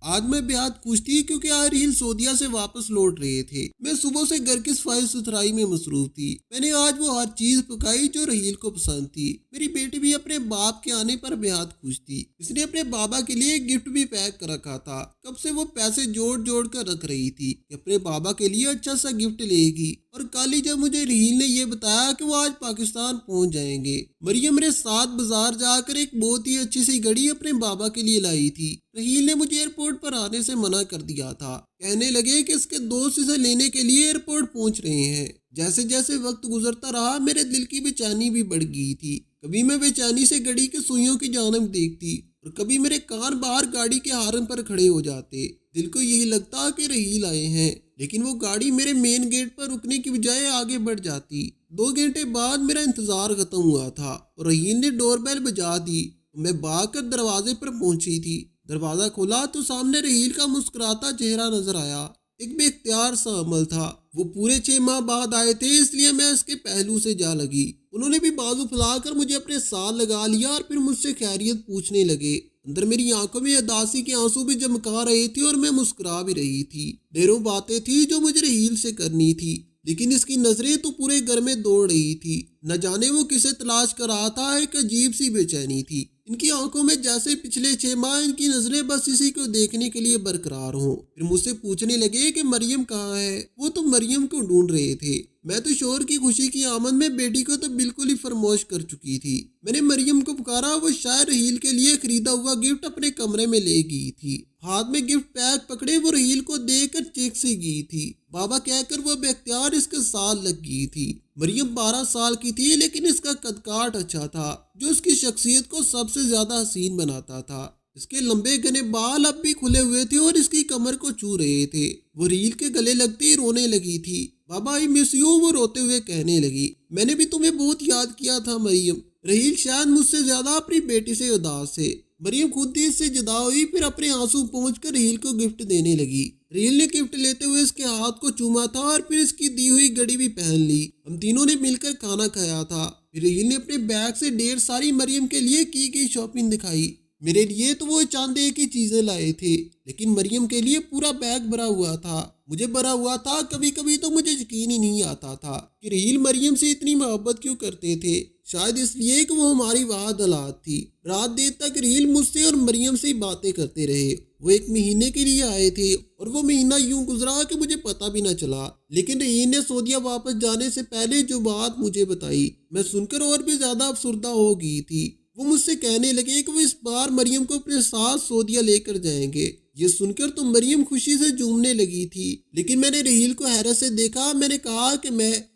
آج میں بےحد خوش تھی کیونکہ آج رحیل سعودیہ سے واپس لوٹ رہے تھے۔ میں صبح سے گھر کی صفائی ستھرائی میں مصروف تھی۔ میں نے آج وہ ہر چیز پکائی جو رحیل کو پسند تھی۔ میری بیٹی بھی اپنے باپ کے آنے پر بےحد خوش تھی۔ اس نے اپنے بابا کے لیے گفٹ بھی پیک کر رکھا تھا۔ کب سے وہ پیسے جوڑ جوڑ کر رکھ رہی تھی کہ اپنے بابا کے لیے اچھا سا گفٹ لے گی۔ اور کل ہی جب مجھے رحیل نے یہ بتایا کہ وہ آج پاکستان پہنچ جائیں گے، مریم میرے ساتھ بازار جا کر ایک بہت ہی اچھی سی گھڑی اپنے بابا کے لیے لائی تھی۔ رحیل نے مجھے ایئرپورٹ پر آنے سے منع کر دیا تھا، کہنے لگے کہ اس کے دوست اسے لینے کے لیے ایئرپورٹ پہنچ رہے ہیں۔ جیسے جیسے وقت گزرتا رہا میرے دل کی بے چینی بھی بڑھ گئی تھی۔ کبھی میں بے چینی سے گھڑی کے سوئیوں کی جانب دیکھتی اور کبھی میرے کان باہر گاڑی کے ہارن پر کھڑے ہو جاتے۔ دل کو یہی لگتا کہ رحیل آئے ہیں، لیکن وہ گاڑی میرے مین گیٹ پر رکنے کی بجائے آگے بڑھ جاتی۔ 2 گھنٹے بعد میرا انتظار ختم ہوا تھا اور رحیل نے ڈور بیل بجا دی۔ میں بھاگ کر دروازے پر پہنچی تھی۔ دروازہ کھولا تو سامنے رحیل کا مسکراتا چہرہ نظر آیا۔ ایک بے اختیار سا عمل تھا۔ وہ پورے 6 ماہ بعد آئے تھے، اس لیے میں اس کے پہلو سے جا لگی۔ انہوں نے بھی بازو پھیلا کر مجھے اپنے ساتھ لگا لیا اور پھر مجھ سے خیریت پوچھنے لگے۔ اندر میری آنکھوں میں اداسی کے آنسو بھی چمکا رہے تھے اور میں مسکرا بھی رہی تھی۔ ڈھیروں باتیں تھی جو مجھے رحیل سے کرنی تھی، لیکن اس کی نظریں تو پورے گھر میں دوڑ رہی تھی۔ نہ جانے وہ کسے تلاش کر رہا تھا، ایک عجیب سی بے چینی تھی۔ ان کی آنکھوں میں جیسے پچھلے 6 ماہ ان کی نظریں بس اسی کو دیکھنے کے لیے برقرار ہوں۔ پھر مجھ سے پوچھنے لگے کہ مریم کہاں ہے؟ وہ تو مریم کو ڈھونڈ رہے تھے۔ میں تو شوہر کی خوشی کی آمد میں بیٹی کو تو بالکل ہی فراموش کر چکی تھی۔ میں نے مریم کو پکارا، وہ شاید رحیل کے لیے خریدا ہوا گفٹ اپنے کمرے میں لے گئی تھی۔ ہاتھ میں گفٹ پیک پکڑے وہ رحیل کو دیکھ کر چیخ سی گئی تھی۔ بابا کہہ کر وہ بے اختیار اس کے ساتھ لگ گئی تھی۔ مریم 12 سال کی تھی، لیکن اس کا قد کاٹ اچھا تھا جو اس کی شخصیت کو سب سے زیادہ حسین بناتا تھا۔ اس کے لمبے گھنے بال اب بھی کھلے ہوئے تھے اور اس کی کمر کو چھو رہے تھے۔ وہ رحیل کے گلے لگتے ہی رونے لگی تھی۔ بابا آئی مس یو، وہ روتے ہوئے کہنے لگی۔ میں نے بھی تمہیں بہت یاد کیا تھا مریم۔ رحیل شاید مجھ سے زیادہ اپنی بیٹی سے اداس ہے۔ مریم خود ہی اس سے جدا ہوئی، پھر اپنے آنسو پہنچ کر رحیل کو گفٹ دینے لگی۔ رحیل نے گفٹ لیتے ہوئے اس کے ہاتھ کو چوما تھا اور پھر اس کی دی ہوئی گھڑی بھی پہن لی۔ ہم تینوں نے مل کر کھانا کھایا تھا۔ پھر رحیل نے اپنے بیگ سے ڈھیر ساری مریم کے لیے کی گئی شاپنگ دکھائی۔ میرے لیے تو وہ چاند ایک ہی چیزیں لائے تھے، لیکن مریم کے لیے پورا بیگ بھرا ہوا تھا۔ مجھے بھرا ہوا تھا۔ کبھی کبھی تو مجھے یقین ہی نہیں آتا تھا کہ رحیل مریم سے اتنی محبت کیوں کرتے تھے۔ شاید اس لیے کہ وہ ہماری واحد اولاد تھی۔ رات دیر تک رحیل مجھ سے اور مریم سے باتیں کرتے رہے۔ وہ 1 مہینے کے لیے آئے تھے اور وہ مہینہ یوں گزرا کہ مجھے پتہ بھی نہ چلا۔ لیکن رحیل نے سعودیہ واپس جانے سے پہلے جو بات مجھے بتائی، میں سن کر اور بھی زیادہ افسردہ ہو گئی تھی۔ وہ مجھ سے کہنے لگے کہ وہ اس بار مریم کو اپنے ساتھ سعودیہ لے کر جائیں گے۔ یہ سن کر تو مریم خوشی سے جھومنے لگی تھی، لیکن میں نے رحیل کو حیرت سے دیکھا۔ میں نے کہا کہ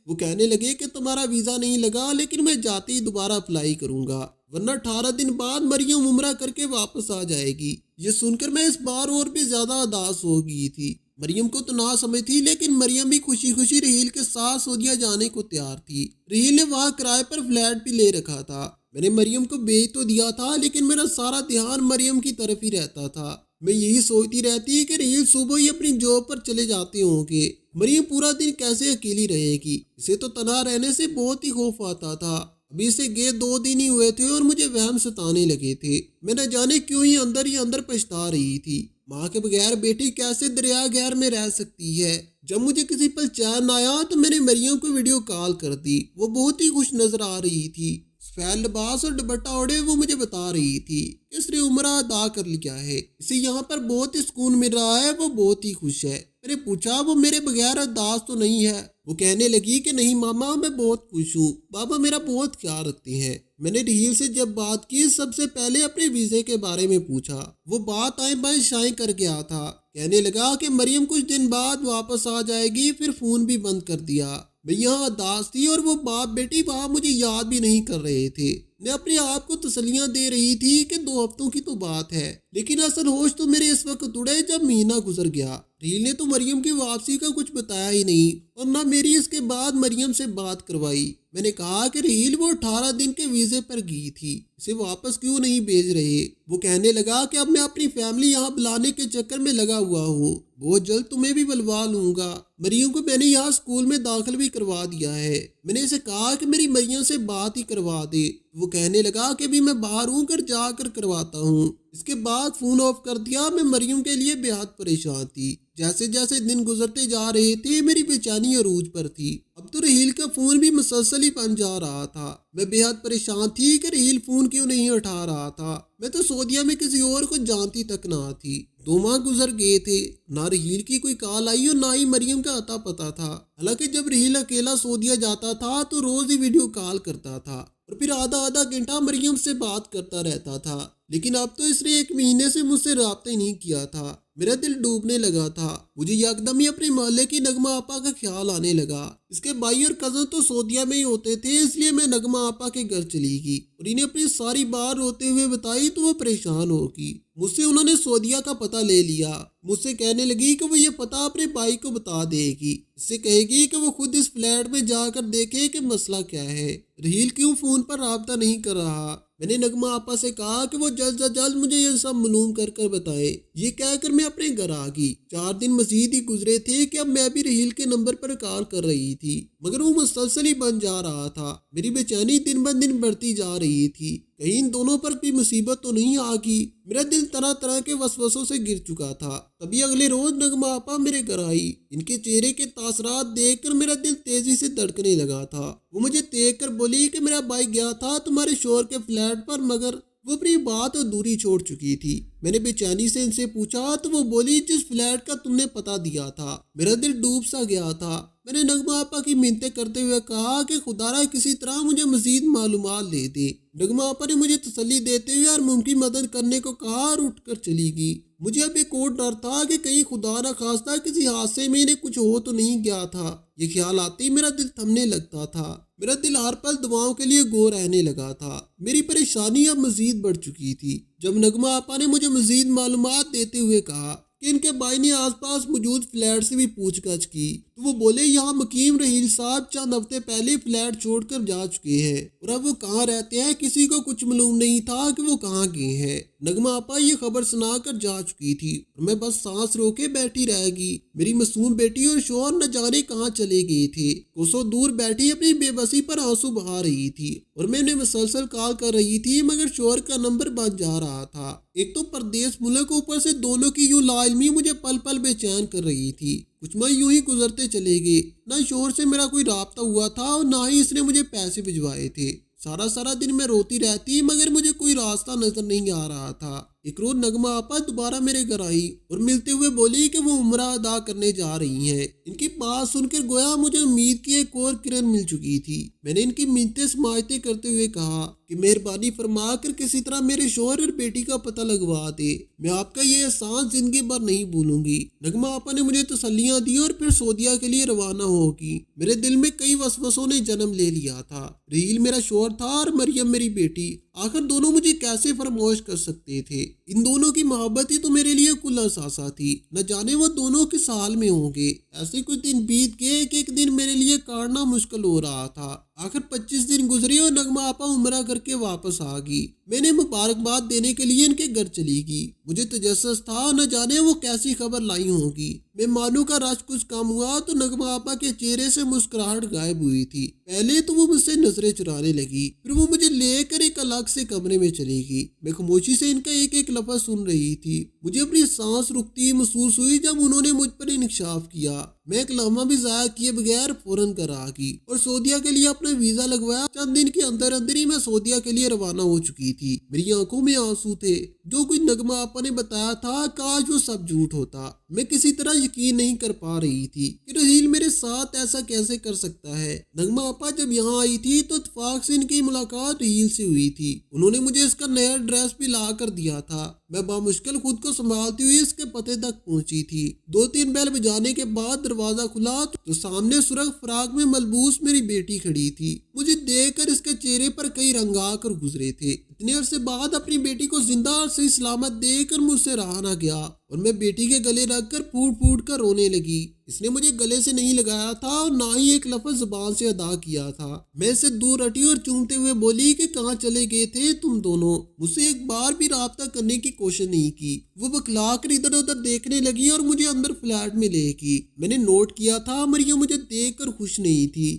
وہ کہنے لگے کہ تمہارا ویزا نہیں لگا، لیکن میں جاتے ہی دوبارہ اپلائی کروں گا، ورنہ 18 دن بعد مریم عمرہ کر کے واپس آ جائے گی۔ یہ سن کر میں اس بار اور بھی زیادہ اداس ہو گئی تھی۔ مریم کو تو نہ سمجھ تھی، لیکن مریم بھی خوشی خوشی رحیل کے ساتھ سعودیہ جانے کو تیار تھی۔ رحیل نے وہاں کرائے پر فلیٹ بھی لے رکھا تھا۔ میں نے مریم کو بھیج تو دیا تھا، لیکن میرا سارا دھیان مریم کی طرف ہی رہتا تھا۔ میں یہی سوچتی رہتی کہ رحیل صبح ہی اپنی جاب پر چلے جاتے ہوں گے، مریم پورا دن کیسے اکیلی رہے گی۔ اسے تو تنہا رہنے سے بہت ہی خوف آتا تھا۔ ابھی اسے گئے 2 دن ہی ہوئے تھے اور مجھے وہم ستانے لگے تھے۔ میں نہ جانے کیوں ہی اندر پچھتا رہی تھی۔ ماں کے بغیر بیٹی کیسے دریا گہر میں رہ سکتی ہے؟ جب مجھے کسی پل چین نہ آیا تو میں نے مریم کو ویڈیو کال کر دی۔ وہ بہت ہی خوش نظر آ رہی تھی۔ سفید لباس اور دوپٹہ اوڑھے وہ مجھے بتا رہی تھی کہ اس نے عمرہ ادا کر لیا ہے، اسے یہاں پر بہت ہی سکون مل رہا ہے، وہ بہت ہی خوش ہے۔ میں نے پوچھا وہ میرے بغیر اداس تو نہیں ہے؟ وہ کہنے لگی کہ نہیں ماما، میں بہت خوش ہوں، بابا میرا بہت خیال رکھتے ہیں۔ میں نے رحیل سے جب بات کی سب سے پہلے اپنے ویزے کے بارے میں پوچھا۔ وہ بات آئیں بائیں شائیں کر گیا تھا، کہنے لگا کہ مریم کچھ دن بعد واپس آ جائے گی، پھر فون بھی بند کر دیا۔ میں یہاں اداس تھی اور وہ باپ بیٹی وہاں مجھے یاد بھی نہیں کر رہے تھے۔ میں اپنے آپ کو تسلیاں دے رہی تھی کہ 2 ہفتوں کی تو بات ہے، لیکن اصل ہوش تو میرے اس وقت اڑے جب مہینہ گزر گیا۔ رحیل نے تو مریم کی واپسی کا کچھ بتایا ہی نہیں اور نہ میری اس کے بعد مریم سے بات کروائی۔ میں نے کہا کہ رحیل وہ 18 دن کے ویزے پر گئی تھی، اسے واپس کیوں نہیں بھیج رہے؟ وہ کہنے لگا کہ اب میں اپنی فیملی یہاں بلانے کے چکر میں لگا ہوا ہوں، بہت جلد تمہیں بھی بلوا لوں گا۔ مریم کو میں نے یہاں اسکول میں داخل بھی کروا دیا ہے۔ میں نے اسے کہا کہ میری مریم سے بات ہی کروا دے۔ وہ کہنے لگا کہ بھی میں باہر ہوں، جا کر کرواتا ہوں۔ اس کے بعد فون آف کر دیا۔ میں مریم کے لیے بے حد پریشان تھی۔ جیسے جیسے دن گزرتے جا رہے تھے میری بے چینی عروج پر تھی۔ اب تو رحیل کا فون بھی مسلسل ہی بن جا رہا تھا۔ میں بے حد پریشان تھی کہ رحیل فون کیوں نہیں اٹھا رہا تھا۔ میں تو سعودیہ میں کسی اور کو جانتی تک نہ تھی۔ 2 ماہ گزر گئے تھے، نہ رحیل کی کوئی کال آئی اور نہ ہی مریم کا اتا پتا تھا۔ حالانکہ جب رحیل اکیلا سعودیہ جاتا تھا تو روز ہی ویڈیو کال کرتا تھا اور پھر آدھا گھنٹہ مریم سے بات کرتا رہتا تھا۔ لیکن اب تو اس نے 1 مہینے سے مجھ سے رابطہ ہی نہیں کیا تھا۔ میرا دل ڈوبنے لگا تھا۔ مجھے یکدم ہی اپنے محلے کی نغمہ آپا کا خیال آنے لگا۔ اس کے بھائی اور کزن تو سعودیہ میں ہی ہوتے تھے، اس لیے میں نغمہ آپا کے گھر چلی گئی اور انہیں اپنی ساری بات روتے ہوئے بتائی تو وہ پریشان ہوگی۔ مجھ سے انہوں نے سعودیہ کا پتہ لے لیا۔ مجھ سے کہنے لگی کہ وہ یہ پتہ اپنے بھائی کو بتا دے گی، اس سے کہے گی کہ وہ خود اس فلیٹ میں جا کر دیکھے کہ مسئلہ کیا ہے، رحیل کیوں فون پر رابطہ نہیں کر رہا۔ میں نے نغمہ آپا سے کہا کہ وہ جلد از جلد مجھے یہ سب معلوم کر بتائے۔ یہ کہہ کر میں اپنے گھر آ گئی۔ 4 دن مزید ہی گزرے تھے کہ اب میں بھی رحیل کے نمبر پر کال کر رہی تھی، مگر وہ مسلسل ہی بن جا رہا تھا۔ میری بے چینی دن بہ دن بڑھتی جا رہی تھی۔ کہیں ان دونوں پر کوئی مصیبت تو نہیں آ گئی۔ میرا دل طرح طرح کے وسوسوں سے گر چکا تھا۔ تبھی اگلے روز نغمہ آپا میرے گھر آئی۔ ان کے چہرے کے تاثرات دیکھ کر میرا دل تیزی سے دھڑکنے لگا تھا۔ وہ مجھے دیکھ کر بولی کہ میرا بھائی گیا تھا تمہارے شوہر کے فلیٹ پر، مگر وہ اپنی بات ادھوری چھوڑ چکی تھی۔ میں نے بے چینی سے ان سے پوچھا تو وہ بولی جس فلیٹ کا تم نے پتہ دیا تھا۔ میرا دل ڈوب سا گیا تھا۔ میں نے نغمہ آپا کی منتیں کرتے ہوئے کہا کہ خدا را کسی طرح مجھے مزید معلومات دے دے۔ نغمہ آپا نے مجھے تسلی دیتے ہوئے اور ممکن مدد کرنے کو کہا اور اٹھ کر چلی گئی۔ مجھے اب ایک اور ڈر تھا کہ کہیں خدا نہ خواستہ کسی حادثے میں انہیں کچھ ہو تو نہیں گیا تھا۔ یہ خیال آتے ہی میرا دل تھمنے لگتا تھا۔ میرا دل ہر پل دعاؤں کے لیے گو رہنے لگا تھا۔ میری پریشانی اب مزید بڑھ چکی تھی۔ جب نغمہ آپا نے مجھے مزید معلومات دیتے ہوئے کہا کہ ان کے بھائی نے آس پاس موجود فلیٹ سے بھی پوچھ گچھ کی تو وہ بولے یہاں مقیم رحیل صاحب چند ہفتے پہلے فلیٹ چھوڑ کر جا چکے ہیں اور اب وہ کہاں رہتے ہیں کسی کو کچھ معلوم نہیں تھا کہ وہ کہاں گئے ہیں۔ نغمہ آپا یہ خبر سنا کر جا چکی تھی اور میں بس سانس روکے بیٹھی رہ گئی۔ میری معصوم بیٹی اور شوہر نہ جانے کہاں چلے گئے تھے۔ کوسوں دور بیٹھی اپنی بے بسی پر آنسو بہا رہی تھی اور میں انہیں مسلسل کال کر رہی تھی، مگر شوہر کا نمبر بند جا رہا تھا۔ ایک تو پردیس ملک، اوپر سے دونوں کی یوں لا علمی مجھے پل پل بے چین کر رہی تھی۔ کچھ ماہ یوں ہی گزرتے چلے گئے۔ نہ شوہر سے میرا کوئی رابطہ ہوا تھا اور نہ ہی اس نے مجھے پیسے بھجوائے تھے۔ سارا دن میں روتی رہتی، مگر مجھے کوئی راستہ نظر نہیں آ رہا تھا۔ ایک روز نغمہ آپا دوبارہ میرے گھر آئی اور ملتے ہوئے بولی کہ وہ عمرہ ادا کرنے جا رہی ہیں۔ ان کی بات سن کر گویا مجھے امید کی ایک اور کرن مل چکی تھی۔ میں نے ان کی منتیں سماجتے کرتے ہوئے کہا کہ مہربانی فرما کر کسی طرح میرے شوہر اور بیٹی کا پتہ لگوا دے۔ میں آپ کا یہ احسان زندگی بھر نہیں بھولوں گی۔ نغمہ آپا نے مجھے تسلیاں دی اور پھر سعودیہ کے لیے روانہ ہوگی۔ میرے دل میں کئی وسوسوں نے جنم لے لیا تھا۔ رحیل میرا شوہر تھا اور مریم میری بیٹی۔ آخر دونوں مجھے کیسے فراموش کر سکتے تھے؟ ان دونوں کی محبت ہی تو میرے لیے کل اثاثہ تھی۔ نہ جانے وہ دونوں کس حال میں ہوں گے۔ ایسے کچھ دن بیت گئے کہ ایک دن میرے لیے کاٹنا مشکل ہو رہا تھا۔ آخر 25 دن گزرے اور نغمہ آپا عمرہ کر کے واپس آ گئی۔ میں نے مبارکباد دینے کے لیے ان کے گھر چلی گئی۔ مجھے تجسس تھا نہ جانے وہ کیسی خبر لائی ہوگی۔ مہمانوں کا رش کچھ کم ہوا تو نغمہ آپا کے چہرے سے مسکراہٹ غائب ہوئی تھی۔ پہلے تو وہ مجھ سے نظریں چرانے لگی، پھر وہ مجھے لے کر ایک الگ سے کمرے میں چلی گئی۔ میں خاموشی سے ان کا ایک ایک لفظ سن رہی تھی۔ مجھے اپنی سانس رکتی محسوس ہوئی جب انہوں نے مجھ پر انکشاف کیا۔ میں ایک لمحہ بھی ضائع کیے بغیر فوراً گھر آ گئی اور سعودیہ کے لیے اپنا ویزا لگوایا۔ چند دن کے اندر ہی میں سعودیہ کے لیے روانہ ہو چکی تھی۔ میری آنکھوں میں آنسو تھے۔ جو کچھ نغمہ آپا نے بتایا تھا کاش وہ سب جھوٹ ہوتا۔ میں کسی طرح یقین نہیں کر پا رہی تھی کہ رحیل میرے ساتھ ایسا کیسے کر سکتا ہے۔ نغمہ آپا جب یہاں آئی تھی تو اتفاق سے ان کی ملاقات رحیل سے ہوئی تھی۔ انہوں نے مجھے اس کا نیا ڈریس بھی لا کر دیا تھا۔ میں بامشکل خود کو سنبھالتی ہوئی اس کے پتے تک پہنچی تھی۔ 2-3 بیل بجانے کے بعد دروازہ کھلا تو سامنے سرخ فراق میں ملبوس میری بیٹی کھڑی تھی۔ مجھے دیکھ کر اس کے چہرے پر کئی رنگ آ کر گزرے تھے۔ اتنے عرصے بعد اپنی بیٹی کو زندہ اور صحیح سلامت دیکھ کر مجھ سے رہا نہ گیا اور میں بیٹی کے گلے رکھ کر پھوٹ پھوٹ کر رونے لگی۔ اس نے مجھے گلے سے نہیں لگایا تھا اور نہ ہی ایک لفظ زبان سے ادا کیا تھا۔ میں اسے دور ہٹی اور چومتے ہوئے بولی کہ کہاں چلے گئے تھے تم دونوں؟ مجھ سے ایک بار بھی رابطہ کرنے کی کوشش نہیں کی۔ وہ بکلا کر ادھر ادھر دیکھنے لگی اور مجھے اندر فلیٹ میں لے گئی۔ میں نے نوٹ کیا تھا مریم مجھے دیکھ کر خوش نہیں تھی۔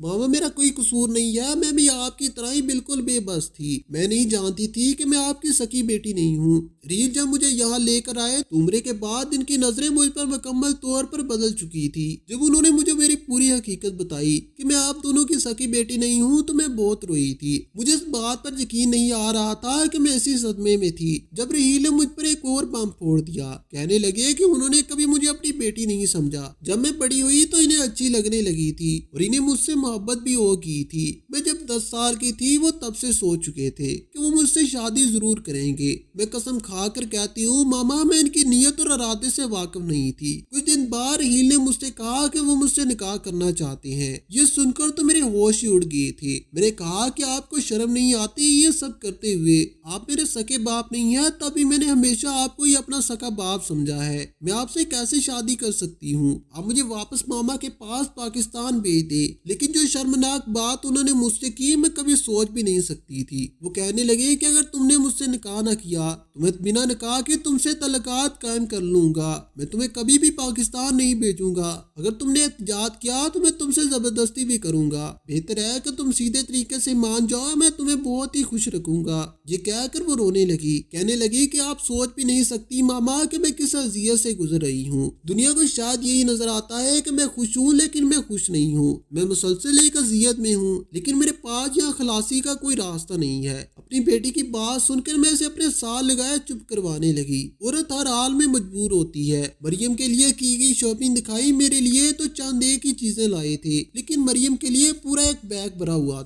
ماما میرا کوئی قصور نہیں ہے، میں بھی آپ کی طرح ہی بالکل بے بس تھی، میں نہیں جانتی تھی کہ میں آپ کی سکی بیٹی نہیں ہوں۔ ریل جب مجھے یہاں لے کر آئے تو عمرے کے بعد ان کی نظریں مجھ پر مکمل طور پر بدل چکی تھی۔ جب انہوں نے مجھے میری پوری حقیقت بتائی کہ میں آپ دونوں کی سکی بیٹی نہیں ہوں تو میں بہت روئی تھی۔ مجھے اس بات پر یقین نہیں آ رہا تھا کہ میں اسی صدمے میں تھی جب رحیل نے مجھ پر ایک اور بم پھوڑ دیا۔ کہنے لگے کہ انہوں نے کبھی مجھے اپنی بیٹی نہیں سمجھا، جب میں بڑی ہوئی تو انہیں اچھی لگنے لگی تھی اور انہیں مجھ سے محبت بھی ہو گئی تھی۔ میں جب 10 سال کی تھی وہ تب سے سوچ چکے تھے کہ وہ مجھ سے شادی ضرور کریں گے۔ میں قسم کھا کر کہتی ہوں ماما میں ان کی نیت اور ارادے سے واقف نہیں تھی۔ کچھ دن بعد رحیل نے مجھ سے کہا کہ وہ مجھ سے نکاح کرنا چاہتے ہیں۔ یہ سن کر تو میرے ہوش ہی اڑ گئے تھے۔ میں نے کہا کہ آپ کو شرم نہیں آتی یہ سب کرتے ہوئے؟ آپ میرے سکے باپ نہیں ہیں، تبھی میں نے ہمیشہ آپ کو ہی اپنا سکا باپ سمجھا ہے۔ میں آپ سے کیسے شادی کر سکتی ہوں؟ آپ مجھے واپس ماما کے پاس پاکستان بھیج دے۔ لیکن جو شرمناک بات انہوں نے مجھ سے کی میں کبھی سوچ بھی نہیں سکتی تھی۔ وہ کہنے لگے کہ اگر تم نے مجھ سے نکاح نہ کیا تو میں بنا نکاح کے تم سے تعلقات قائم کر لوں گا، میں تمہیں کبھی بھی پاکستان نہیں بھیجوں گا۔ اگر تم نے احتجاج کیا تو میں تم سے زبردستی بھی کروں گا، بہتر ہے کہ تم سیدھے طریقے سے مان جاؤ، میں تمہیں بہت ہی خوش رکھوں گا۔ یہ کہہ کر وہ رونے لگی، کہنے لگی کہ آپ سوچ بھی نہیں سکتی ماما کہ میں کس اذیت سے گزر رہی ہوں۔ دنیا کو شاید یہی نظر آتا ہے کہ میں خوش ہوں لیکن میں خوش نہیں ہوں، میں مسلسل ایک اذیت میں ہوں، لیکن میرے پاس یہاں خلاصی کا کوئی راستہ نہیں ہے۔ اپنی بیٹی کی بات سن کر میں اسے اپنے ساتھ لگائے چپ کروانے لگی۔ عورت ہر حال میں مجبور ہوتی ہے۔ مریم کے لیے کی گئی شاپنگ دکھائی، میرے لیے تو چند ایک ہی چیزیں لائے تھے لیکن مریم کے لیے پورا ایک بیگ بھرا ہوا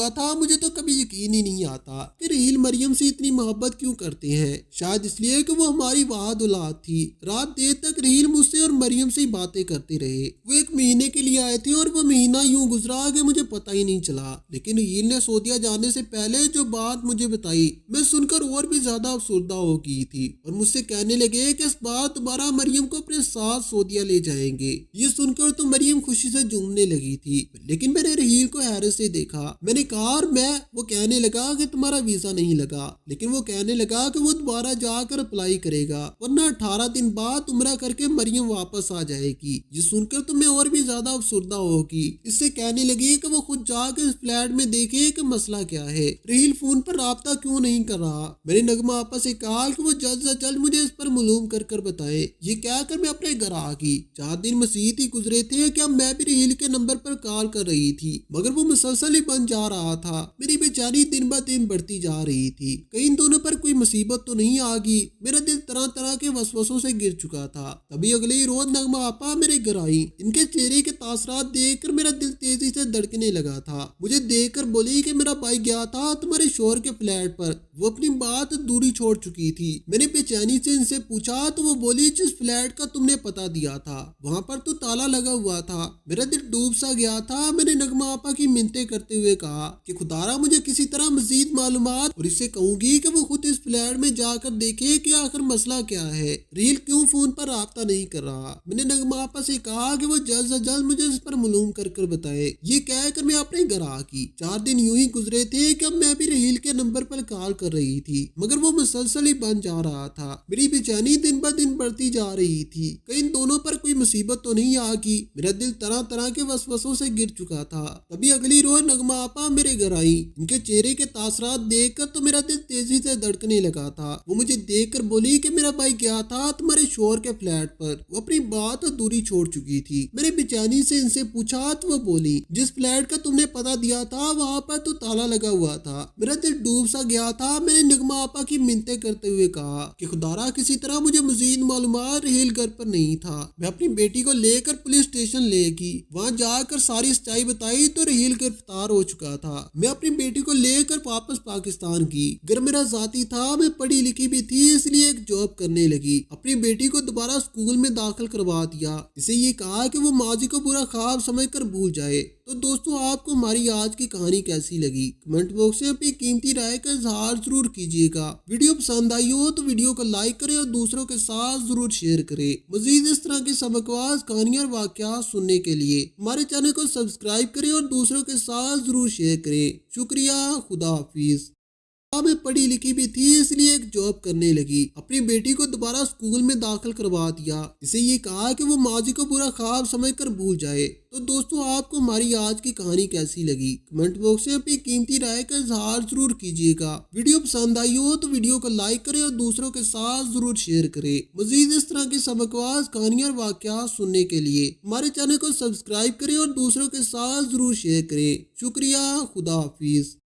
تھا۔ مجھے تو کبھی یقین ہی نہیں آتا کہ رحیل مریم سے اتنی محبت کیوں کرتے ہیں، شاید اس لیے کہ وہ ہماری واحد اولاد تھی۔ رات دیر تک رحیل مجھ سے اور مریم سے ہی باتیں کرتے رہے۔ وہ 1 مہینے کے لیے آئے تھے اور وہ مہینہ یوں گزرا کہ مجھے پتہ ہی نہیں چلا، لیکن رحیل نے سعودیہ جانے سے پہلے جو بات مجھے بتائی میں سن کر اور بھی زیادہ افسردہ ہو گئی تھی اور مجھ سے کہنے لگے کہ اس بار دوبارہ مریم کو اپنے ساتھ سعودیہ لے جائیں گے۔ یہ سن کر تو مریم خوشی سے جھومنے لگی تھی، لیکن میں نے رحیل کو حیرت سے دیکھا۔ میں نے کہا اور وہ کہنے لگا کہ تمہارا ویزا نہیں لگا، لیکن وہ کہنے لگا کہ وہ دوبارہ جا کر اپلائی کرے گا ورنہ 18 دن بعد عمرہ کر کے مریم واپس آ جائے گی۔ یہ سن کر تو میں اور بھی زیادہ افسردہ ہوگی۔ اس سے کہنے لگی کہ وہ خود جا کے اس فلیٹ میں دیکھے کہ مسئلہ کیا ہے، رحیل فون پر رابطہ کیوں نہیں کر رہا۔ میں نے نغمہ آپا سے کہا کہ وہ جلد سے جلد مجھے اس پر معلوم کر بتائے۔ یہ کہہ کر میں اپنے گھر آ گئی۔ 4 دن مزید ہی گزرے تھے کہ اب میں بھی رحیل کے نمبر پر کال کر رہی تھی مگر وہ مسلسل ہی بن جا رہا تھا۔ میری بیچاری دن بہ دن بڑھتی جا رہی تھی، کہیں ان دونوں پر کوئی مصیبت تو نہیں آ گئی۔ میرا دل طرح طرح کے وسوسوں سے گر چکا تھا۔ تبھی اگلے ہی روز نغمہ آپا میرے گھر آئی۔ ان کے چہرے کے تاثرات دیکھ کر میرا دل تیزی سے دھڑکنے لگا تھا۔ مجھے دیکھ کر بولی کہ میرا بھائی گیا تھا تمہارے شوہر کے فلیٹ پر، وہ اپنی بات دوری چھوڑ چکی تھی۔ میں نے بے چینی سے ان سے پوچھا تو وہ بولی جس فلیٹ کا تم نے پتہ دیا تھا وہاں پر تو تالا لگا ہوا تھا۔ میرا دل ڈوب سا گیا تھا۔ میں نے نغمہ آپا کی منتیں کرتے ہوئے کہا کہ خدارا مجھے کسی طرح مزید معلومات، اور اس سے کہوں گی کہ وہ خود اس فلیٹ میں جا کر دیکھے کہ آخر مسئلہ کیا ہے، ریل کیوں فون پر رابطہ نہیں کر رہا۔ میں نے نغمہ آپا سے کہا کہ وہ جلد سے جلد مجھے اس پر معلوم کر بتائے۔ یہ کہہ کر میں اپنے گھر آ گئی۔ 4 دن یوں ہی گزرے تھے کہ اب میں بھی رحیل کے نمبر پر کال کر رہی تھی مگر وہ مسلسل ہی بن جا رہا تھا۔ میری بے چینی دن بہ دن بڑھتی جا رہی تھی، کہیں ان دونوں پر کوئی مصیبت تو نہیں آ گئی۔ میرا دل طرح طرح کے وسوسوں سے گر چکا تھا۔ تبھی اگلی روز نغمہ آپا میرے گھر آئی۔ ان کے چہرے کے تاثرات دیکھ کر تو میرا دل تیزی سے دھڑکنے لگا تھا۔ وہ مجھے دیکھ کر بولی کہ میرا بھائی گیا تھا تمہارے شوہر کے فلیٹ پر، وہ اپنی بات دوری چھوڑ چکی تھی۔ میں نے بے چینی سے ان سے پوچھا تو وہ بولی جس فلیٹ کا تم نے پتہ دیا تھا وہاں پر تو تالا لگا ہوا تھا۔ میرا دل ڈوب سا گیا تھا۔ میں نے نغمہ آپا کی منتیں کرتے ہوئے کہا کہ خدارا کسی طرح مجھے مزید معلومات رحیل گھر پر نہیں تھا۔ میں اپنی بیٹی کو لے کر پولیس اسٹیشن لے گئی، وہاں جا کر ساری سچائی بتائی تو رحیل گرفتار ہو چکا تھا۔ میں اپنی بیٹی کو لے کر واپس پاکستان کی۔ گھر میرا ذاتی تھا، میں پڑھی لکھی بھی تھی اس لیے ایک جاب کرنے لگی۔ اپنی بیٹی کو دوبارہ اسکول میں داخل کروا دیا، اسے یہ کہا کہ وہ ماضی کو برا خواب سمجھ کر بھول جائے۔ تو دوستوں آپ کو ہماری آج کی کہانی کیسی لگی؟ کمنٹ باکس میں اپنی قیمتی رائے کا اظہار ضرور کیجیے گا۔ ویڈیو پسند آئی ہو تو ویڈیو کو لائک کریں اور دوسروں کے ساتھ ضرور شیئر کریں۔ مزید اس طرح کی سبقواز کہانیاں اور واقعات سننے کے لیے ہمارے چینل کو سبسکرائب کریں اور دوسروں کے ساتھ ضرور شیئر کریں۔ شکریہ، خدا حافظ۔ میں پڑھی لکھی بھی تھی اس لیے ایک جاب کرنے لگی، اپنی بیٹی کو دوبارہ اسکول میں داخل کروا دیا، اسے یہ کہا کہ وہ ماضی کو برا خواب سمجھ کر بھول جائے۔ تو دوستو، آپ کو ہماری آج کی کہانی کیسی لگی؟ کمنٹ باکس میں اپنی قیمتی رائے کا اظہار ضرور کیجیے گا۔ ویڈیو پسند آئی ہو تو ویڈیو کو لائک کریں اور دوسروں کے ساتھ ضرور شیئر کریں۔ مزید اس طرح کی سبکواز کہانیاں اور واقعات سننے کے لیے ہمارے چینل کو سبسکرائب کریں اور دوسروں کے ساتھ ضرور شیئر کریں۔ شکریہ، خدا حافظ۔